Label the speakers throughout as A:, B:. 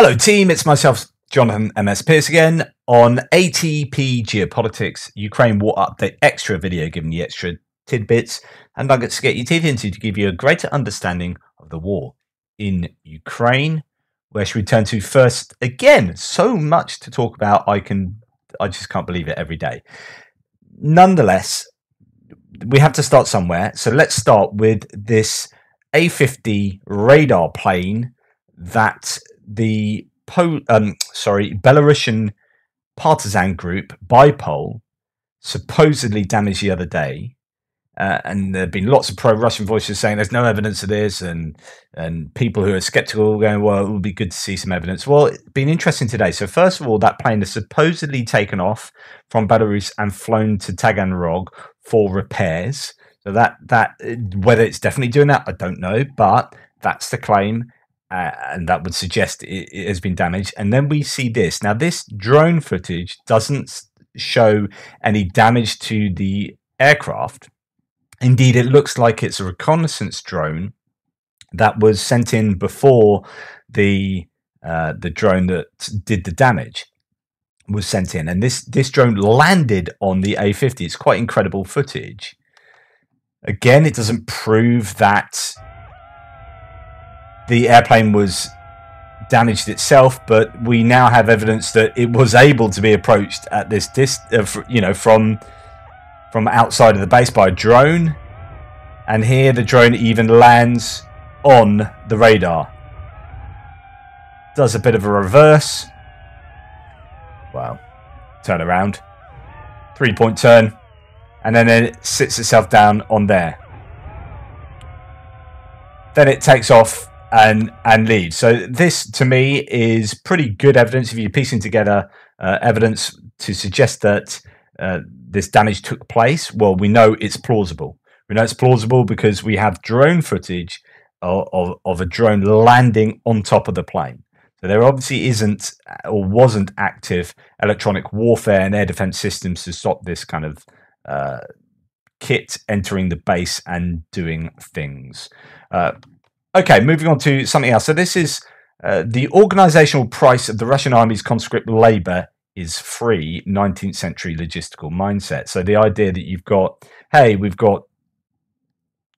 A: Hello team, it's myself, Jonathan MS Pierce again on ATP Geopolitics Ukraine War Update Extra video, giving you extra tidbits and nuggets to get your teeth into to give you a greater understanding of the war in Ukraine. Where should we turn to first? Again, so much to talk about, I just can't believe it every day. Nonetheless, we have to start somewhere, so let's start with this A-50 radar plane that the Belarusian partisan group Bipol supposedly damaged the other day, and there have been lots of pro-Russian voices saying there's no evidence of this, and people who are skeptical going, well, it would be good to see some evidence. Well, it's been interesting today. So first of all, that plane is supposedly taken off from Belarus and flown to Taganrog for repairs. So that whether it's definitely doing that, I don't know, but that's the claim. And that would suggest it has been damaged. And then we see this. Now, this drone footage doesn't show any damage to the aircraft. Indeed, it looks like it's a reconnaissance drone that was sent in before the drone that did the damage was sent in. And this drone landed on the A-50. It's quite incredible footage. Again, it doesn't prove that the airplane was damaged itself, but we now have evidence that it was able to be approached at this from outside of the base by a drone. And here the drone even lands on the radar. Does a bit of a reverse. Wow. Turn around. 3-point turn. And then it sits itself down on there. Then it takes off and leaves. So this, to me, is pretty good evidence. If you're piecing together evidence to suggest that this damage took place, well, we know it's plausible. We know it's plausible because we have drone footage of a drone landing on top of the plane. So there obviously isn't or wasn't active electronic warfare and air defense systems to stop this kind of kit entering the base and doing things. Okay, moving on to something else. So this is the organizational price of the Russian army's conscript labor is free, 19th century logistical mindset. So the idea that you've got, hey, we've got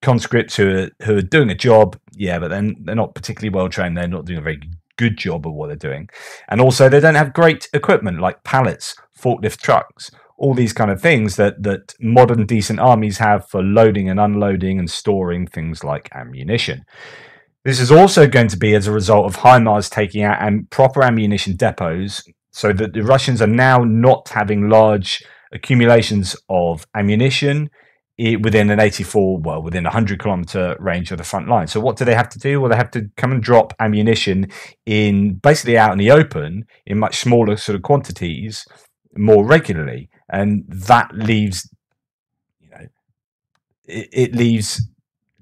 A: conscripts who are doing a job, yeah, but then they're not particularly well trained. They're not doing a very good job of what they're doing. And also they don't have great equipment like pallets, forklift trucks, all these kind of things that modern decent armies have for loading and unloading and storing things like ammunition. This is also going to be as a result of HIMARS taking out proper ammunition depots, so that the Russians are now not having large accumulations of ammunition within an 100-kilometer range of the front line. So what do they have to do? Well, they have to come and drop ammunition in basically out in the open in much smaller sort of quantities more regularly. And that leaves, it leaves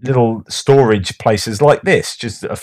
A: little storage places like this, just a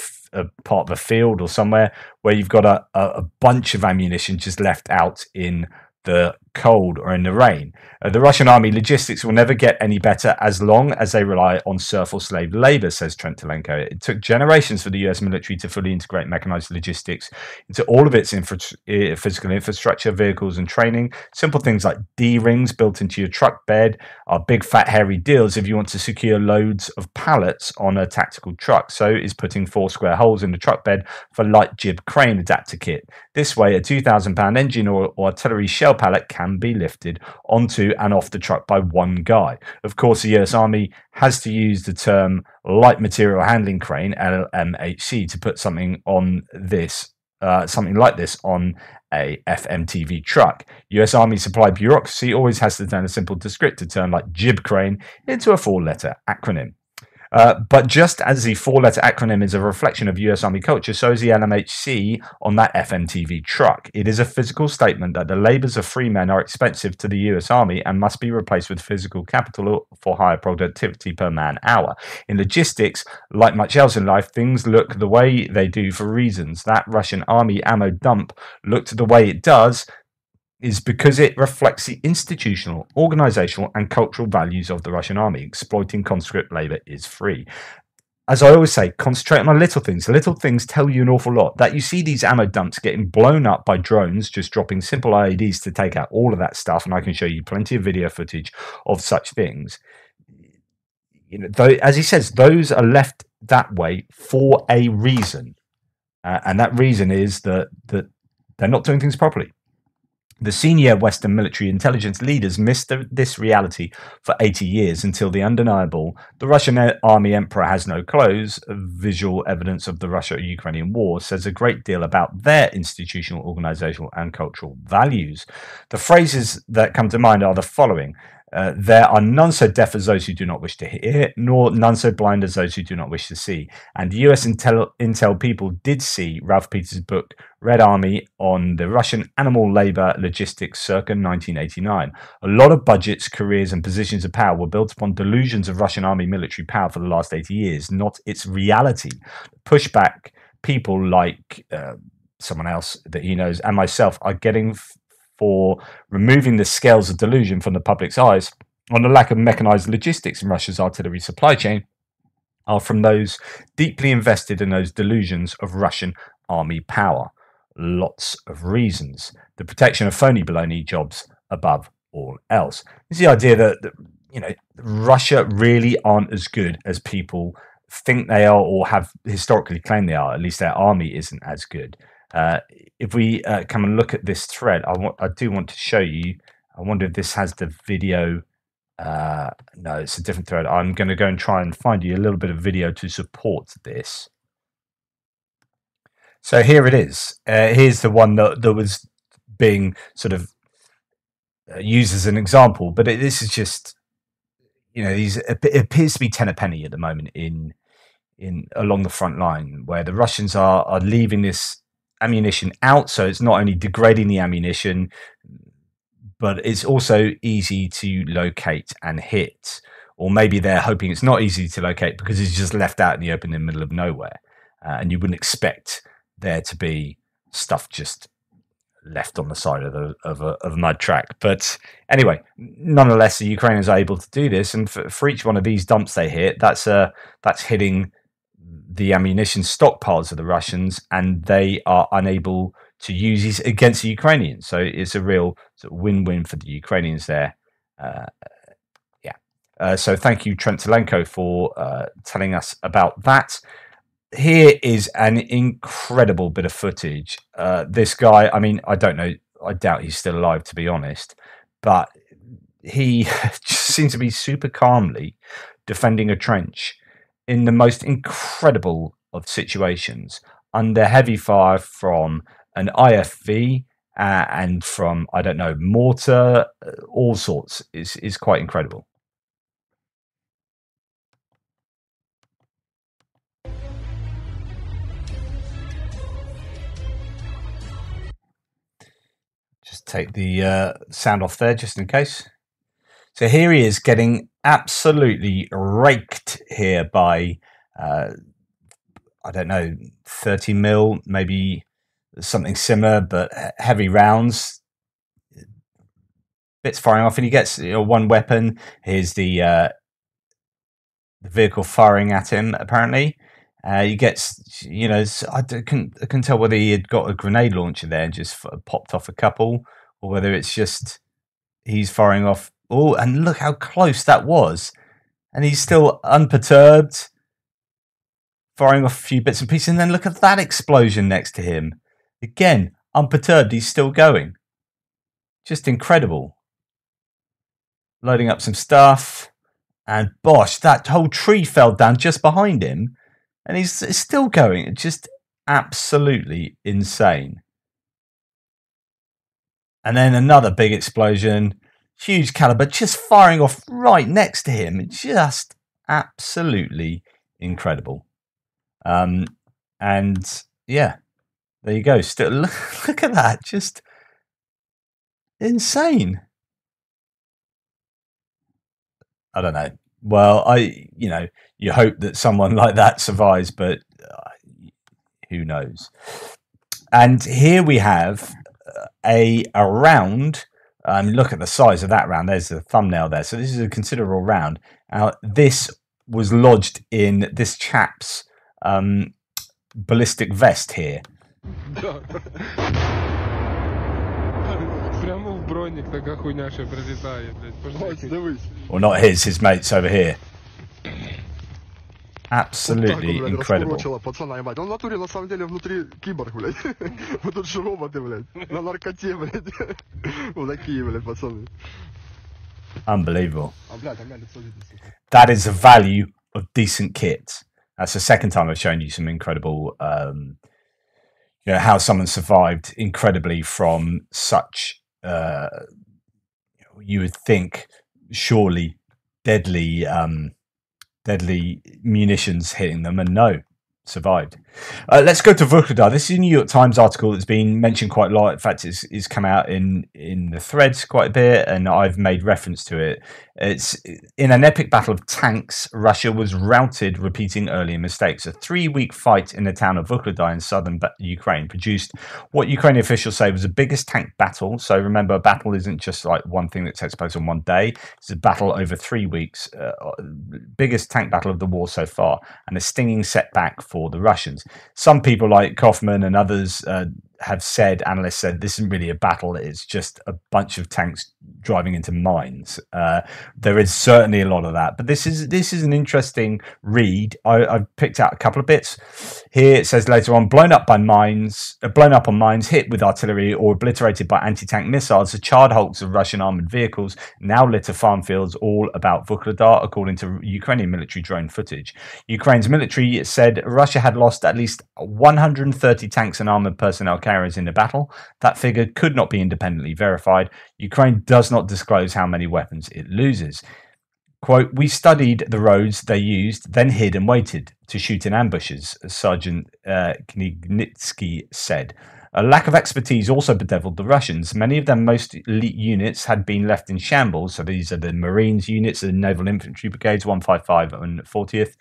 A: part of a field or somewhere where you've got a bunch of ammunition just left out in the cold or in the rain. The Russian army logistics will never get any better as long as they rely on serf or slave labor, says Trent Telenko. It took generations for the US military to fully integrate mechanized logistics into all of its physical infrastructure, vehicles and training. Simple things like D-rings built into your truck bed are big fat hairy deals if you want to secure loads of pallets on a tactical truck. So is putting 4 square holes in the truck bed for light jib crane adapter kit. This way a 2,000-pound engine or artillery shell pallet can be lifted onto and off the truck by one guy. Of course, the US Army has to use the term light material handling crane, LMHC, to put something on this, something like this on a FMTV truck. US Army supply bureaucracy always has to turn a simple descriptor term like jib crane into a 4-letter acronym. But just as the 4-letter acronym is a reflection of US Army culture, so is the LMHC on that FMTV truck. It is a physical statement that the labours of free men are expensive to the US Army and must be replaced with physical capital for higher productivity per man hour. In logistics, like much else in life, things look the way they do for reasons. That Russian Army ammo dump looked the way it does is because it reflects the institutional, organizational, and cultural values of the Russian army. Exploiting conscript labor is free. as I always say, concentrate on the little things. The little things tell you an awful lot. That you see these ammo dumps getting blown up by drones, just dropping simple IEDs to take out all of that stuff, and I can show you plenty of video footage of such things. You know, though, as he says, those are left that way for a reason, and that reason is that they're not doing things properly. The senior Western military intelligence leaders missed this reality for 80 years until the undeniable, the Russian army emperor has no clothes, visual evidence of the Russia-Ukrainian war says a great deal about their institutional, organizational and cultural values. The phrases that come to mind are the following. There are none so deaf as those who do not wish to hear, nor none so blind as those who do not wish to see. And US intel people did see Ralph Peters' book, Red Army, on the Russian animal labor logistics circa 1989. A lot of budgets, careers, and positions of power were built upon delusions of Russian army military power for the last 80 years, not its reality. Pushback people like someone else that he knows and myself are getting for removing the scales of delusion from the public's eyes on the lack of mechanized logistics in Russia's artillery supply chain are from those deeply invested in those delusions of Russian army power. Lots of reasons. The protection of phony baloney jobs above all else. It's the idea that you know, Russia really aren't as good as people think they are or have historically claimed they are. At least their army isn't as good. If we come and look at this thread, I do want to show you. I wonder if this has the video. No, it's a different thread. I'm going to go and try and find you a little bit of video to support this. So here it is. Here's the one that was being sort of used as an example, but this is just, you know, it appears to be 10 a penny at the moment in along the front line, where the Russians are leaving this ammunition out, so it's not only degrading the ammunition, but it's also easy to locate and hit. Or maybe they're hoping it's not easy to locate because it's just left out in the open in the middle of nowhere, and you wouldn't expect there to be stuff just left on the side of a mud track. But anyway, nonetheless, the Ukrainians are able to do this, and for each one of these dumps they hit, that's hitting the ammunition stockpiles of the Russians, and they are unable to use these against the Ukrainians. So it's a real sort of win-win for the Ukrainians there. So thank you, Trent Telenko, for telling us about that. Here is an incredible bit of footage. This guy, I mean, I don't know, I doubt he's still alive, to be honest, but he just seems to be super calmly defending a trench in the most incredible of situations under heavy fire from an A-50 and from, I don't know, mortar, all sorts. Is quite incredible. Just take the sound off there just in case. So here he is getting absolutely raked here by, I don't know, 30 mil, maybe something similar, but heavy rounds. Bits firing off, and he gets one weapon. Here's the vehicle firing at him, apparently. He gets, you know, I can tell whether he had got a grenade launcher there and just popped off a couple, or whether it's just he's firing off. Oh, and look how close that was. And he's still unperturbed, firing off a few bits and pieces. And then look at that explosion next to him. Again, unperturbed, he's still going. Just incredible. Loading up some stuff. And bosh, that whole tree fell down just behind him. And he's still going. Just absolutely insane. And then another big explosion. Huge caliber, just firing off right next to him. Just absolutely incredible. And yeah, there you go. Still, look at that. Just insane. I don't know. Well, you hope that someone like that survives, but who knows? And here we have a round. Look at the size of that round. There's the thumbnail there. So this is a considerable round. Now, this was lodged in this chap's ballistic vest here. Well, not his mate's over here. Absolutely incredible.
B: Он в натуре на самом деле внутри киборг, блядь. Вот тут же роботы, блядь. На наркоте, блядь. Вот такие, блядь, пацаны.
A: Unbelievable. That is the value of decent kit. That's the second time I've shown you some incredible, you know, how someone survived incredibly from such, you would think, surely deadly munitions hitting them, and no, survived. Let's go to Vuhledar. This is a New York Times article that's been mentioned quite a lot. In fact, it's come out in the threads quite a bit, and I've made reference to it. It's in an epic battle of tanks, Russia was routed, repeating earlier mistakes. A 3-week fight in the town of Vuhledar in southern Ukraine produced what Ukrainian officials say was the biggest tank battle. So remember, a battle isn't just like one thing that takes place on one day. It's a battle over 3 weeks, biggest tank battle of the war so far, and a stinging setback for the Russians. Some people like Kaufman and others have said, analysts said, this isn't really a battle, it's just a bunch of tanks driving into mines. There is certainly a lot of that, but this is an interesting read. I've picked out a couple of bits here. It says later on, blown up on mines, hit with artillery or obliterated by anti-tank missiles, the charred hulks of Russian armored vehicles now litter farm fields all about Vuhledar, according to Ukrainian military drone footage. Ukraine's military said Russia had lost at least 130 tanks and armored personnel carriers in the battle. That figure could not be independently verified. Ukraine does not disclose how many weapons it loses. Quote, we studied the roads they used, then hid and waited to shoot in ambushes, Sergeant Knignitsky said. A lack of expertise also bedeviled the Russians. Many of their most elite units had been left in shambles. So these are the Marines units, the Naval Infantry Brigades, 155 and 40th,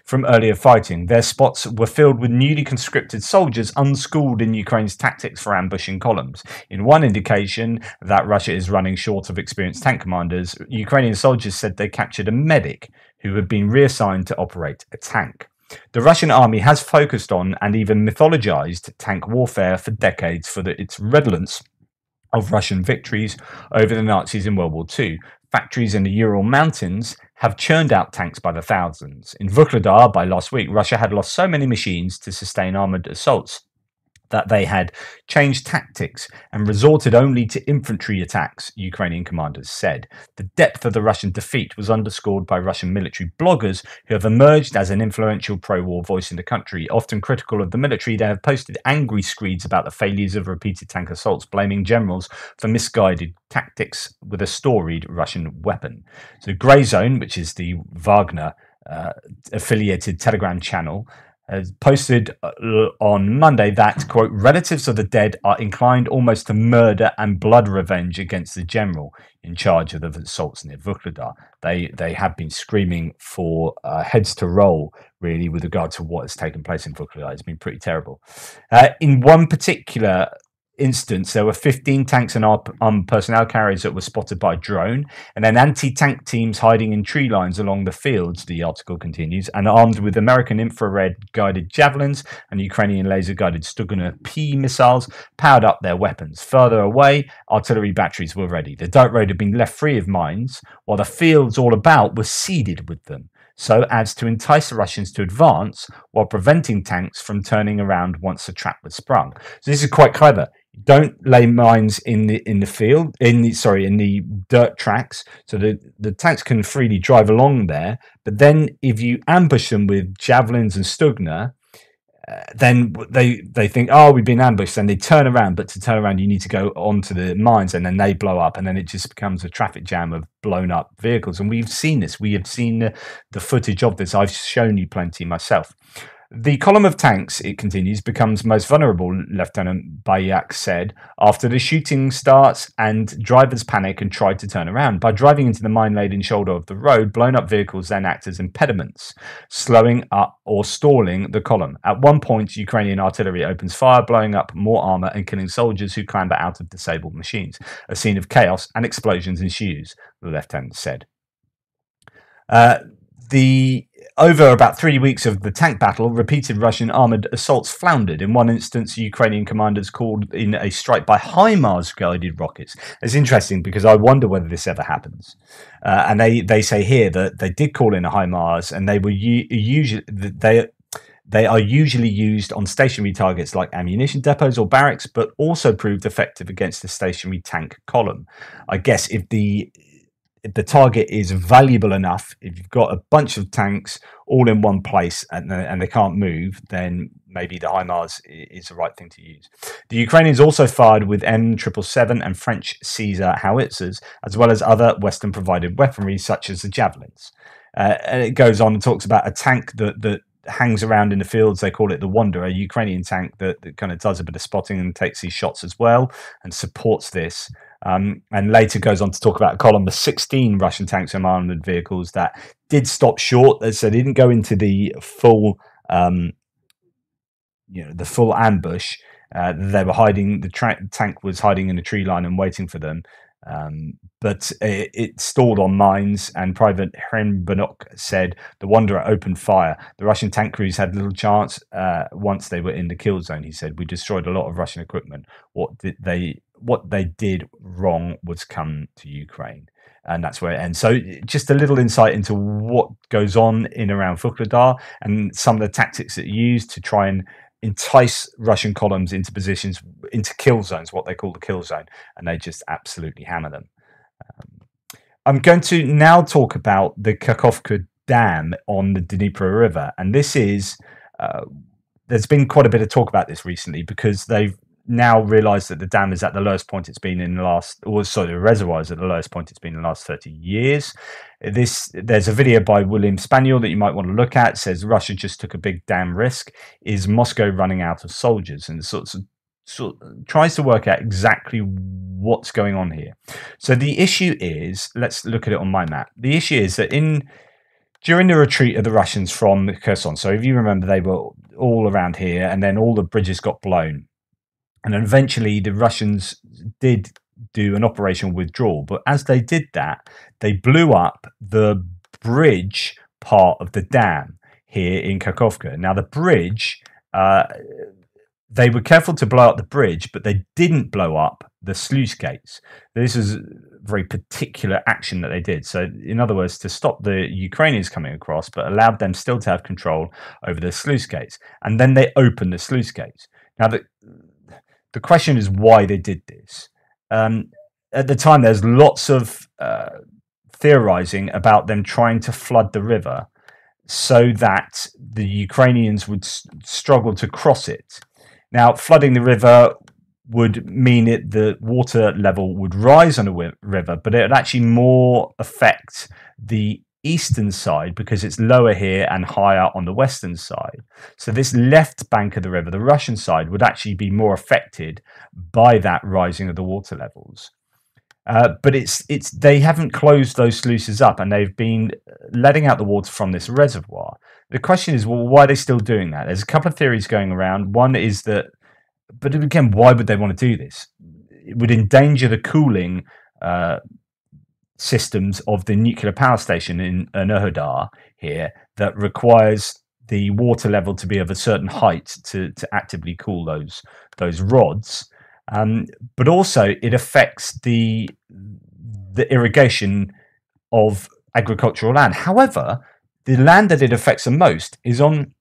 A: from earlier fighting. Their spots were filled with newly conscripted soldiers unschooled in Ukraine's tactics for ambushing columns. In one indication that Russia is running short of experienced tank commanders, Ukrainian soldiers said they captured a medic who had been reassigned to operate a tank. The Russian army has focused on and even mythologized tank warfare for decades for its redolence of Russian victories over the Nazis in World War II. Factories in the Ural Mountains have churned out tanks by the thousands. In Vuhledar, by last week, Russia had lost so many machines to sustain armored assaults that they had changed tactics and resorted only to infantry attacks, Ukrainian commanders said. The depth of the Russian defeat was underscored by Russian military bloggers who have emerged as an influential pro-war voice in the country. Often critical of the military, they have posted angry screeds about the failures of repeated tank assaults, blaming generals for misguided tactics with a storied Russian weapon. So Grey Zone, which is the Wagner affiliated Telegram channel, has posted on Monday that, quote, relatives of the dead are inclined almost to murder and blood revenge against the general in charge of the assaults near Vuhledar. They have been screaming for heads to roll, really, with regard to what has taken place in Vuhledar. It's been pretty terrible. In one particular instance, there were 15 tanks and personnel carriers that were spotted by drone, and then anti-tank teams hiding in tree lines along the fields, the article continues, and armed with American infrared guided javelins and Ukrainian laser guided Stugna P missiles powered up their weapons. Further away, artillery batteries were ready. The dirt road had been left free of mines, while the fields all about were seeded with them, so as to entice the Russians to advance while preventing tanks from turning around once the trap was sprung. So this is quite clever. Don't lay mines in the dirt tracks, so the tanks can freely drive along there. But then, if you ambush them with javelins and Stugna, then they think, oh, we've been ambushed. Then they turn around, but to turn around, you need to go onto the mines, and then they blow up, and then it just becomes a traffic jam of blown up vehicles. And we've seen this. We have seen the footage of this. I've shown you plenty myself. The column of tanks, it continues, becomes most vulnerable, Lieutenant Bayak said, after the shooting starts and drivers panic and try to turn around. By driving into the mine-laden shoulder of the road, blown-up vehicles then act as impediments, slowing up or stalling the column. At one point, Ukrainian artillery opens fire, blowing up more armor and killing soldiers who clamber out of disabled machines. A scene of chaos and explosions ensues, the lieutenant said. over about 3 weeks of the tank battle, repeated Russian armoured assaults floundered. In one instance, Ukrainian commanders called in a strike by HIMARS-guided rockets. It's interesting because I wonder whether this ever happens. And they say here that they did call in a HIMARS, and they were usually they are usually used on stationary targets like ammunition depots or barracks, but also proved effective against the stationary tank column. I guess if the target is valuable enough, if you've got a bunch of tanks all in one place and they can't move, then maybe the HIMARS is the right thing to use. The Ukrainians also fired with M777 and French Caesar howitzers, as well as other Western provided weaponry such as the javelins. And it goes on and talks about a tank that hangs around in the fields. They call it the Wanderer, a Ukrainian tank that kind of does a bit of spotting and takes these shots as well and supports this. And later goes on to talk about a column of 16 Russian tanks and armored vehicles that did stop short. So they didn't go into the full, the full ambush. They were hiding. The tank was hiding in a tree line and waiting for them. But it stalled on mines, and Private Hrenbanok said the Wanderer opened fire. The Russian tank crews had little chance once they were in the kill zone. He said, "We destroyed a lot of Russian equipment. What they did wrong was come to Ukraine." And that's where it ends. So just a little insight into what goes on in around Vuhledar and some of the tactics that are used to try and entice Russian columns into positions, into kill zones, what they call the kill zone, and they just absolutely hammer them. I'm going to now talk about the Kakhovka Dam on the Dnipro River, and this is there's been quite a bit of talk about this recently because they've now realised that the dam is at the lowest point it's been in the last, the reservoir is at the lowest point it's been in the last 30 years. There's a video by William Spaniel that you might want to look at. It says Russia just took a big dam risk. Is Moscow running out of soldiers? And sort of tries to work out exactly what's going on here. So the issue is, let's look at it on my map. The issue is that during the retreat of the Russians from Kherson, so if you remember, they were all around here, and then all the bridges got blown. And eventually the Russians did do an operational withdrawal. But as they did that, they blew up the bridge part of the dam here in Kakhovka. Now, the bridge, they were careful to blow up the bridge, but they didn't blow up the sluice gates. This is a very particular action that they did. So, in other words, to stop the Ukrainians coming across, but allowed them still to have control over the sluice gates. And then they opened the sluice gates. Now, the question is why they did this. At the time, there's lots of theorizing about them trying to flood the river so that the Ukrainians would struggle to cross it. Now, flooding the river would mean the water level would rise on the river, but it would actually more affect the eastern side because it's lower here and higher on the western side. So this left bank of the river, the Russian side, would actually be more affected by that rising of the water levels. But they haven't closed those sluices up, and they've been letting out the water from this reservoir. The question is, well, why are they still doing that? There's a couple of theories going around. One is that, but again, why would they want to do this? It would endanger the cooling systems of the nuclear power station in Vuhledar here that requires the water level to be of a certain height to actively cool those rods. But also it affects the irrigation of agricultural land. However, the land that it affects the most is on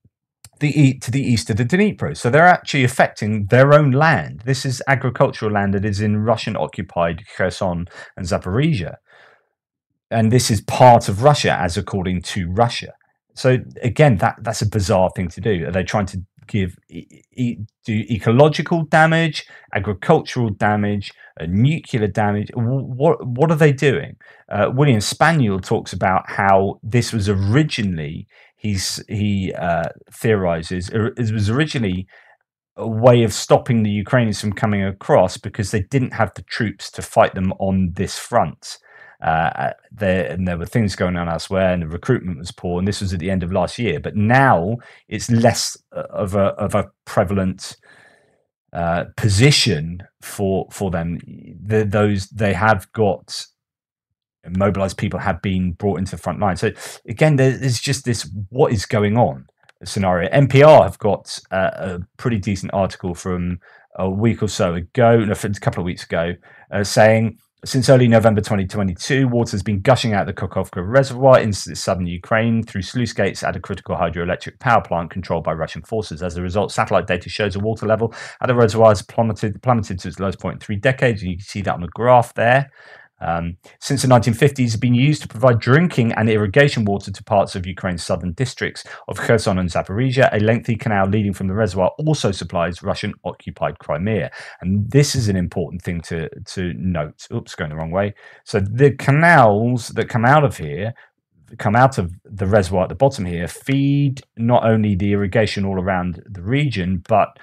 A: to the east of the Dnipro. So they're actually affecting their own land. This is agricultural land that is in Russian-occupied Kherson and Zaporizhia. And this is part of Russia, as according to Russia. So again, that's a bizarre thing to do. Are they trying to do ecological damage, agricultural damage, nuclear damage? What are they doing? William Spaniel talks about how this was originally, he theorizes, it was originally a way of stopping the Ukrainians from coming across because they didn't have the troops to fight them on this front. There were things going on elsewhere, and the recruitment was poor, and this was at the end of last year. But now it's less of a prevalent position for them. They have got mobilized people have been brought into the front line. So again, there's just this what is going on scenario. NPR have got a pretty decent article from a week or so ago, no, a couple of weeks ago, saying since early November 2022, water has been gushing out the Kakhovka reservoir in southern Ukraine through sluice gates at a critical hydroelectric power plant controlled by Russian forces. As a result, satellite data shows the water level at the reservoir has plummeted to its lowest point in 3 decades. And you can see that on the graph there. Since the 1950s, have been used to provide drinking and irrigation water to parts of Ukraine's southern districts of Kherson and Zaporizhia. A lengthy canal leading from the reservoir also supplies Russian-occupied Crimea. And this is an important thing to note. Oops, going the wrong way. So the canals that come out of here, come out of the reservoir at the bottom here, feed not only the irrigation all around the region, but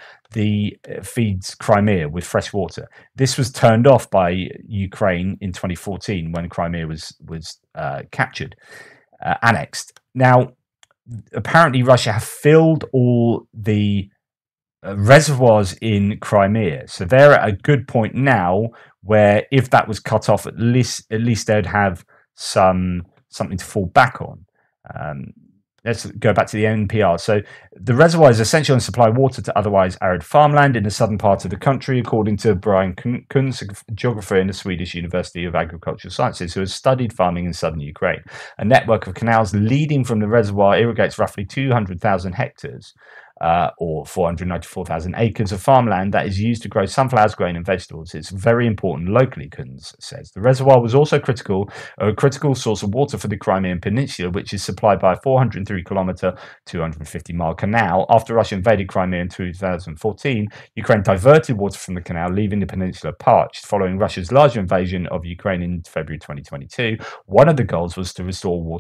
A: feeds Crimea with fresh water. This was turned off by Ukraine in 2014 when Crimea was captured, annexed. Now, apparently Russia have filled all the reservoirs in Crimea, so they're at a good point now where if that was cut off, at least they'd have something to fall back on. Let's go back to the NPR. So the reservoir is essential and supply water to otherwise arid farmland in the southern part of the country, according to Brian Kunz, a geographer in the Swedish University of Agricultural Sciences, who has studied farming in southern Ukraine. A network of canals leading from the reservoir irrigates roughly 200,000 hectares, or 494,000 acres of farmland that is used to grow sunflowers, grain, and vegetables. It's very important locally, Kunz says. The reservoir was also a critical source of water for the Crimean Peninsula, which is supplied by a 403-kilometer, 250-mile canal. After Russia invaded Crimea in 2014, Ukraine diverted water from the canal, leaving the peninsula parched. Following Russia's larger invasion of Ukraine in February 2022, one of the goals was to restore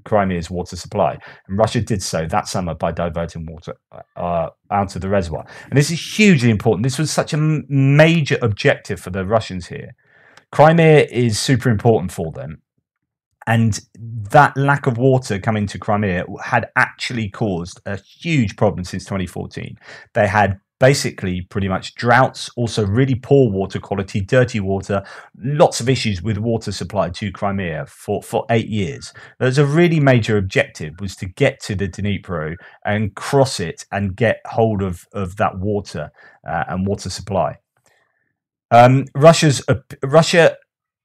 A: Crimea's water supply, and Russia did so that summer by diverting water out of the reservoir. And this is hugely important. This was such a major objective for the Russians here. Crimea is super important for them, and that lack of water coming to Crimea had actually caused a huge problem since 2014. They had basically pretty much droughts, also really poor water quality, dirty water, lots of issues with water supply to Crimea for 8 years. There's a really major objective was to get to the Dnipro and cross it and get hold of that water and water supply. Russia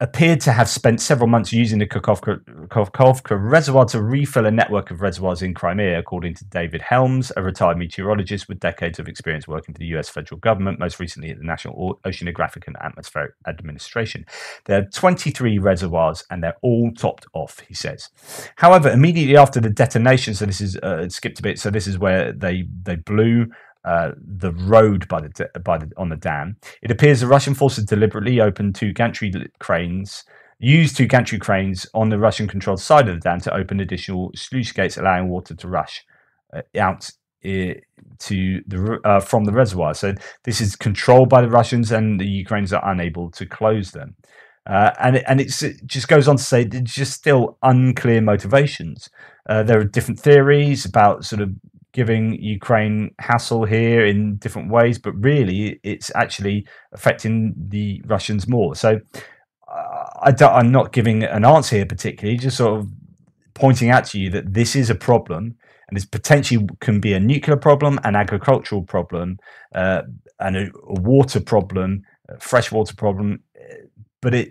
A: appeared to have spent several months using the Kakhovka reservoir to refill a network of reservoirs in Crimea, according to David Helms, a retired meteorologist with decades of experience working for the US federal government, most recently at the National Oceanographic and Atmospheric Administration. There are 23 reservoirs and they're all topped off, he says. However, immediately after the detonation, so this is skipped a bit, so this is where they blew the road on the dam. It appears the Russian forces deliberately opened used two gantry cranes on the Russian-controlled side of the dam to open additional sluice gates, allowing water to rush out from the reservoir. So this is controlled by the Russians, and the Ukrainians are unable to close them. And it just goes on to say it's just still unclear motivations. There are different theories about sort of giving Ukraine hassle here in different ways, but really it's actually affecting the Russians more. So I'm not giving an answer here particularly, just sort of pointing out to you that this is a problem, and this potentially can be a nuclear problem, an agricultural problem, and a water problem, a freshwater problem, but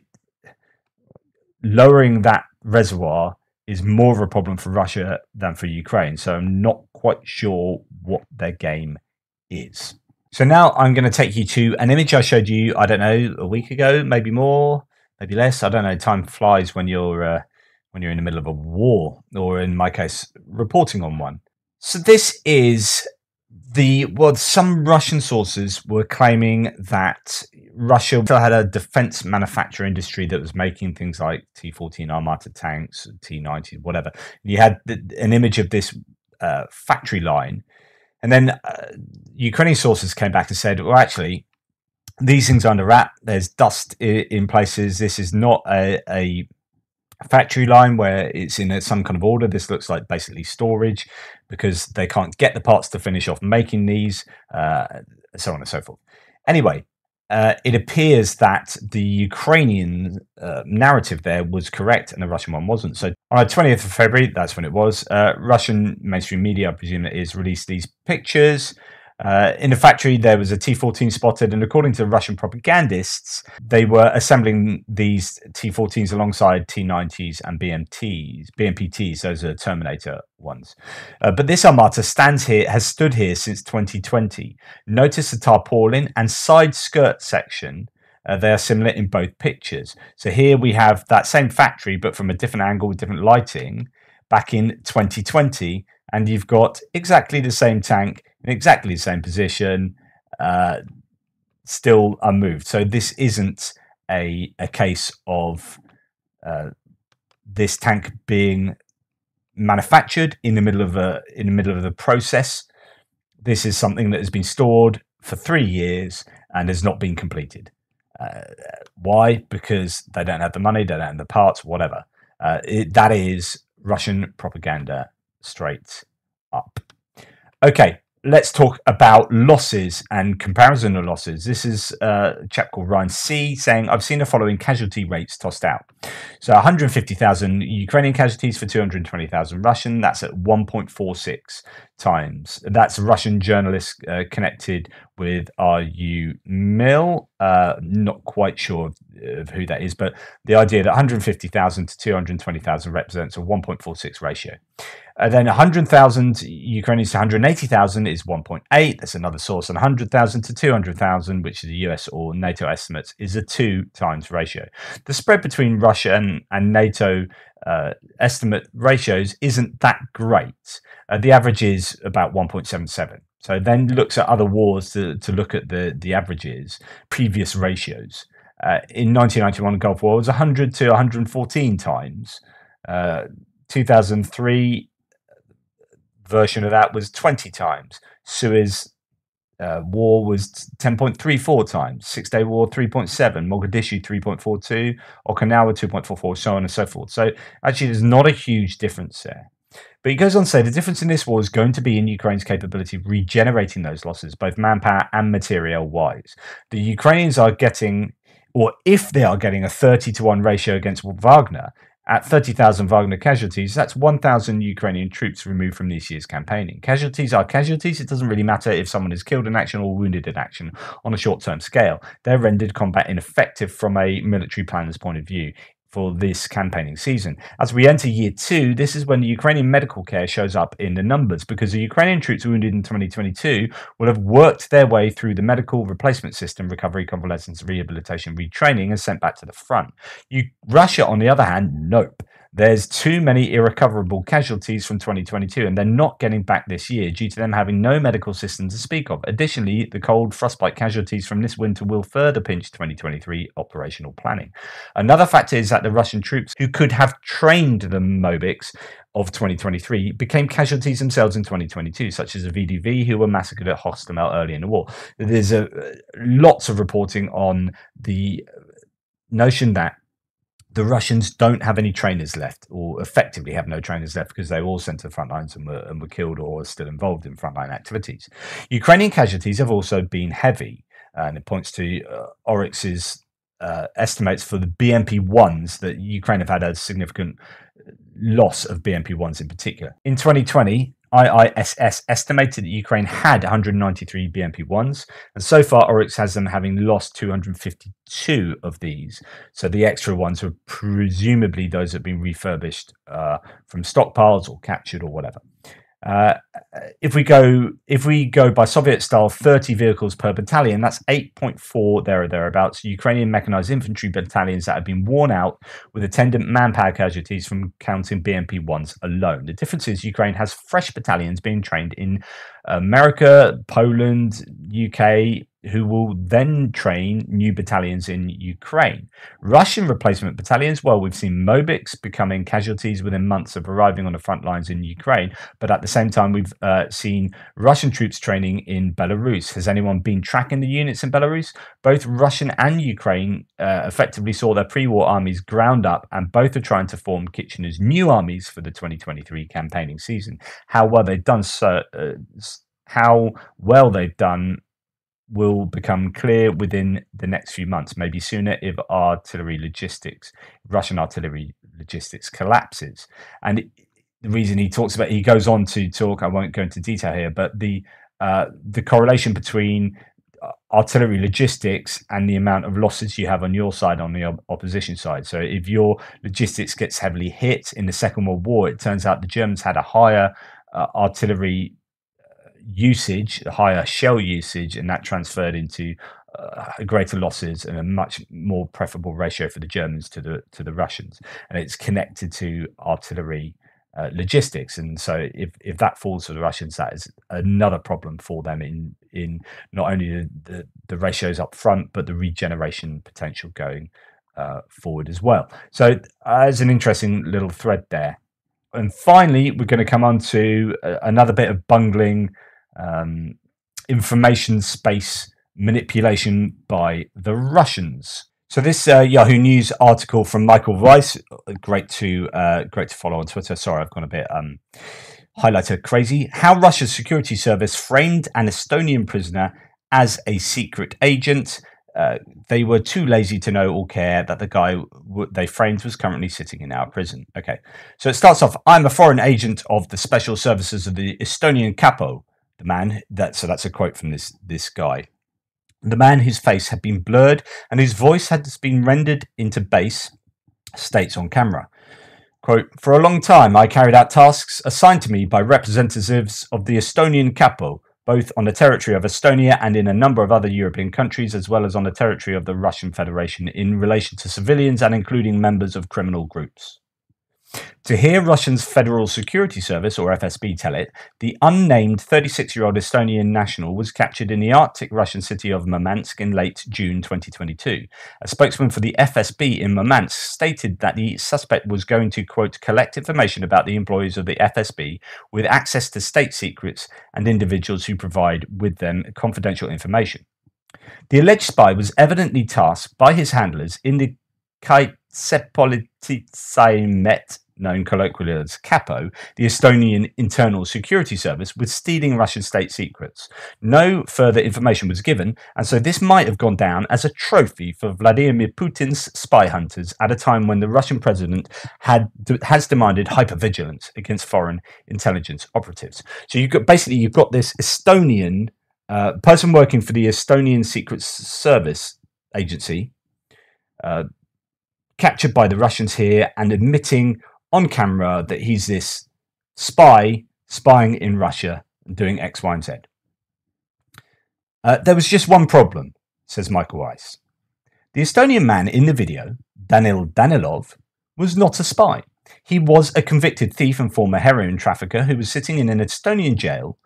A: lowering that reservoir is more of a problem for Russia than for Ukraine. So I'm not quite sure what their game is. So now I'm going to take you to an image I showed you, I don't know, a week ago, maybe more, maybe less. I don't know. Time flies when you're in the middle of a war, or in my case, reporting on one. So this is some Russian sources were claiming that Russia had a defense manufacture industry that was making things like T-14 Armata tanks, T-90, whatever. You had an image of this factory line, and then Ukrainian sources came back and said, well, actually, these things are under wrap. There's dust in places. This is not a factory line where it's in some kind of order. This looks like basically storage, because they can't get the parts to finish off making these, so on and so forth. Anyway, it appears that the Ukrainian narrative there was correct and the Russian one wasn't. So on the 20th of February, that's when it was, Russian mainstream media, I presume it is, released these pictures. In the factory, there was a T-14 spotted, and according to Russian propagandists, they were assembling these T-14s alongside T-90s and BMPTs, those are Terminator ones. But this Armata has stood here since 2020. Notice the tarpaulin and side skirt section. They are similar in both pictures. So here we have that same factory, but from a different angle with different lighting back in 2020. And you've got exactly the same tank in exactly the same position, still unmoved. So this isn't a case of this tank being manufactured in the middle of the process. This is something that has been stored for 3 years and has not been completed. Why? Because they don't have the money, they don't have the parts, whatever. That is Russian propaganda straight up. Okay, let's talk about losses and comparison of losses. This is a chap called Ryan C saying, I've seen the following casualty rates tossed out. So 150,000 Ukrainian casualties for 220,000 Russian. That's at 1.46 times. That's a Russian journalist connected with RU Mill. Not quite sure of who that is, but the idea that 150,000 to 220,000 represents a 1.46 ratio. Then 100,000 Ukrainians to 180,000 is 1.8. That's another source. And 100,000 to 200,000, which is the US or NATO estimates, is a 2 times ratio. The spread between Russia and NATO estimate ratios isn't that great. The average is about 1.77. So then looks at other wars to look at the averages, previous ratios. In 1991, the Gulf War was 100 to 114 times. 2003 version of that was 20 times. Suez War was 10.34 times. 6-Day War 3.7. Mogadishu 3.42. Okinawa 2.44. So on and so forth. So actually, there's not a huge difference there. But he goes on to say the difference in this war is going to be in Ukraine's capability of regenerating those losses, both manpower and material-wise. The Ukrainians are getting, or if they are getting, a 30-to-1 ratio against Wagner. At 30,000 Wagner casualties, that's 1,000 Ukrainian troops removed from this year's campaigning. Casualties are casualties. It doesn't really matter if someone is killed in action or wounded in action on a short-term scale. They're rendered combat ineffective from a military planner's point of view for this campaigning season. As we enter year 2, this is when the Ukrainian medical care shows up in the numbers, because the Ukrainian troops wounded in 2022 will have worked their way through the medical replacement system, recovery, convalescence, rehabilitation, retraining, and sent back to the front. Russia, on the other hand, nope. There's too many irrecoverable casualties from 2022, and they're not getting back this year due to them having no medical system to speak of. Additionally, the cold frostbite casualties from this winter will further pinch 2023 operational planning. Another factor is that the Russian troops who could have trained the Mobics of 2023 became casualties themselves in 2022, such as the VDV who were massacred at Hostomel early in the war. There's lots of reporting on the notion that the Russians don't have any trainers left, or effectively have no trainers left, because they were all sent to the front lines and were killed or are still involved in frontline activities. Ukrainian casualties have also been heavy, and it points to Oryx's estimates for the BMP-1s that Ukraine have had a significant loss of BMP-1s in particular. In 2020, IISS estimated that Ukraine had 193 BMP-1s, and so far Oryx has them having lost 252 of these. So the extra ones were presumably those that have been refurbished from stockpiles or captured or whatever. If we go by Soviet style, 30 vehicles per battalion, that's 8.4 there or thereabouts. Ukrainian mechanized infantry battalions that have been worn out with attendant manpower casualties from counting BMP-1s alone. The difference is Ukraine has fresh battalions being trained in America, Poland, UK, who will then train new battalions in Ukraine. Russian replacement battalions, well, we've seen Mobics becoming casualties within months of arriving on the front lines in Ukraine, but at the same time, we've seen Russian troops training in Belarus. Has anyone been tracking the units in Belarus? Both Russian and Ukraine effectively saw their pre-war armies ground up, and both are trying to form Kitchener's new armies for the 2023 campaigning season. How well they've done will become clear within the next few months, maybe sooner, if Russian artillery logistics collapses. And the reason he goes on to talk, I won't go into detail here, but the correlation between artillery logistics and the amount of losses you have on your side, on the opposition side. So if your logistics gets heavily hit in the Second World War, it turns out the Germans had a higher artillery usage, a higher shell usage, and that transferred into greater losses and a much more preferable ratio for the Germans to the Russians. And it's connected to artillery logistics, and so if that falls for the Russians, that is another problem for them in not only the ratios up front, but the regeneration potential going forward as well. So there's an interesting little thread there. And finally, we're going to come on to another bit of bungling information space manipulation by the Russians. So this Yahoo News article from Michael Weiss, great to follow on Twitter. Sorry, I've gone a bit highlighter crazy. How Russia's security service framed an Estonian prisoner as a secret agent. They were too lazy to know or care that the guy they framed was currently sitting in our prison. Okay, so it starts off, I'm a foreign agent of the special services of the Estonian capo. The man, that's a quote from this guy. The man whose face had been blurred and whose voice had been rendered into bass states on camera, quote, for a long time I carried out tasks assigned to me by representatives of the Estonian capo, both on the territory of Estonia and in a number of other European countries, as well as on the territory of the Russian Federation in relation to civilians and including members of criminal groups. To hear Russia's Federal Security Service, or FSB, tell it, the unnamed 36-year-old Estonian national was captured in the Arctic Russian city of Murmansk in late June 2022. A spokesman for the FSB in Murmansk stated that the suspect was going to, quote, collect information about the employees of the FSB with access to state secrets and individuals who provide with them confidential information. The alleged spy was evidently tasked by his handlers in the Kaitsepolitsaimet, known colloquially as Capo, the Estonian Internal Security Service, with stealing Russian state secrets. No further information was given, and so this might have gone down as a trophy for Vladimir Putin's spy hunters at a time when the Russian president has demanded hypervigilance against foreign intelligence operatives. So you've got this Estonian person working for the Estonian Secret Service agency, captured by the Russians here and admitting on camera that he's this spy spying in Russia and doing X, Y, and Z. There was just one problem, says Michael Weiss. The Estonian man in the video, Danil Danilov, was not a spy. He was a convicted thief and former heroin trafficker who was sitting in an Estonian jail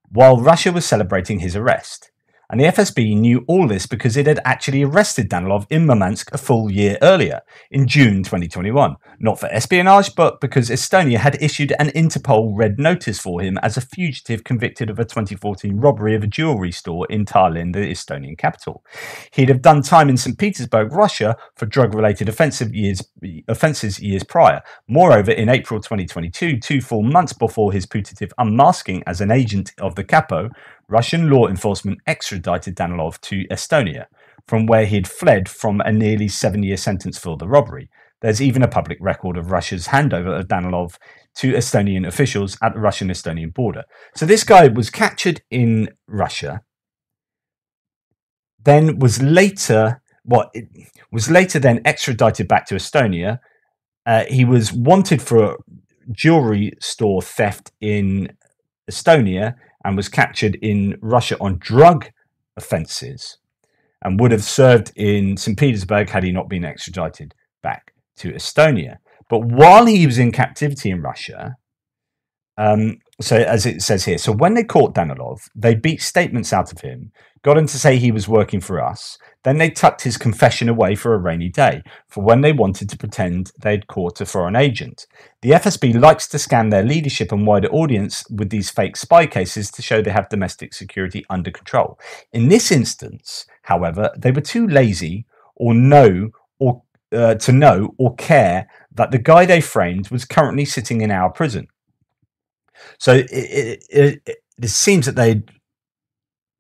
A: while Russia was celebrating his arrest. And the FSB knew all this because it had actually arrested Danilov in Murmansk a full year earlier, in June 2021. Not for espionage, but because Estonia had issued an Interpol red notice for him as a fugitive convicted of a 2014 robbery of a jewellery store in Tallinn, the Estonian capital. He'd have done time in St. Petersburg, Russia, for drug-related offences years prior. Moreover, in April 2022, 2 full months before his putative unmasking as an agent of the capo, Russian law enforcement extradited Danilov to Estonia, from where he'd fled from a nearly 7-year sentence for the robbery. There's even a public record of Russia's handover of Danilov to Estonian officials at the Russian-Estonian border. So this guy was captured in Russia, then was later then extradited back to Estonia. He was wanted for jewelry store theft in Estonia and was captured in Russia on drug offences and would have served in St. Petersburg had he not been extradited back to Estonia. But while he was in captivity in Russia, so as it says here, so when they caught Danilov, they beat statements out of him, got him to say he was working for us, then they tucked his confession away for a rainy day, for when they wanted to pretend they'd caught a foreign agent. The FSB likes to scam their leadership and wider audience with these fake spy cases to show they have domestic security under control. In this instance, however, they were too lazy to know or care that the guy they framed was currently sitting in our prison. So it seems that they'd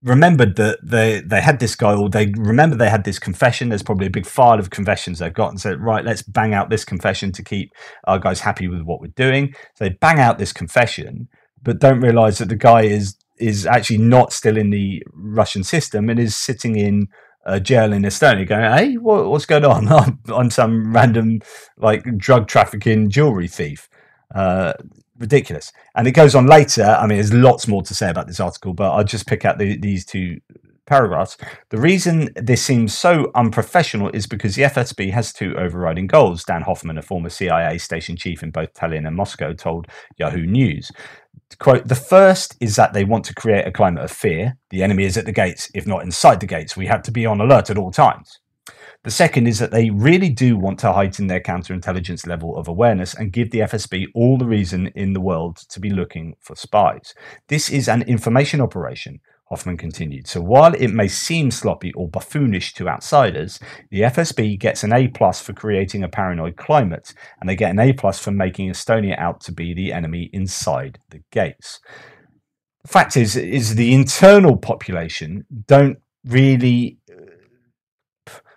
A: remembered that they had this guy, or they remember they had this confession. There's probably a big file of confessions they've got, and said, right, let's bang out this confession to keep our guys happy with what we're doing. So they bang out this confession, but don't realize that the guy is actually not still in the Russian system and is sitting in a jail in Estonia going, hey, what's going on? I'm some random like drug trafficking jewelry thief. Ridiculous. And it goes on later. I mean, there's lots more to say about this article, but I'll just pick out these two paragraphs. The reason this seems so unprofessional is because the FSB has two overriding goals. Dan Hoffman, a former CIA station chief in both Tallinn and Moscow, told Yahoo News. Quote, the first is that they want to create a climate of fear. The enemy is at the gates, if not inside the gates. We have to be on alert at all times. The second is that they really do want to heighten their counterintelligence level of awareness and give the FSB all the reason in the world to be looking for spies. This is an information operation, Hoffman continued. So while it may seem sloppy or buffoonish to outsiders, the FSB gets an A+ for creating a paranoid climate, and they get an A+ for making Estonia out to be the enemy inside the gates. The fact is the internal population don't really...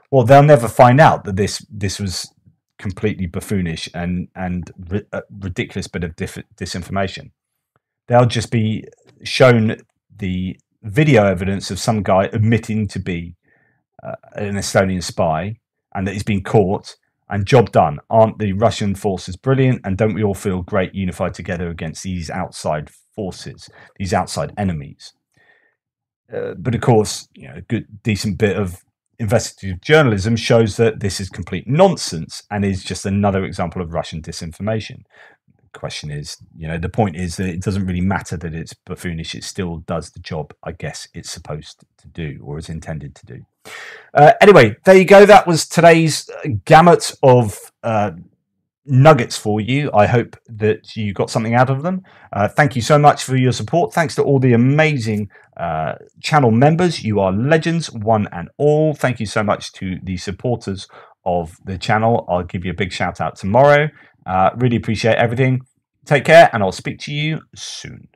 A: Well, they'll never find out that this was completely buffoonish and a ridiculous bit of disinformation. They'll just be shown the video evidence of some guy admitting to be an Estonian spy and that he's been caught, and job done. Aren't the Russian forces brilliant? And don't we all feel great unified together against these outside forces, these outside enemies? But of course, a good, decent bit of investigative journalism shows that this is complete nonsense and is just another example of Russian disinformation. The question is, the point is that it doesn't really matter that it's buffoonish. It still does the job, I guess, it's supposed to do or is intended to do. Anyway, there you go. That was today's gamut of nuggets for you. I hope that you got something out of them. Thank you so much for your support. Thanks to all the amazing channel members. You are legends, one and all. Thank you so much to the supporters of the channel. I'll give you a big shout out tomorrow. Really appreciate everything. Take care, and I'll speak to you soon.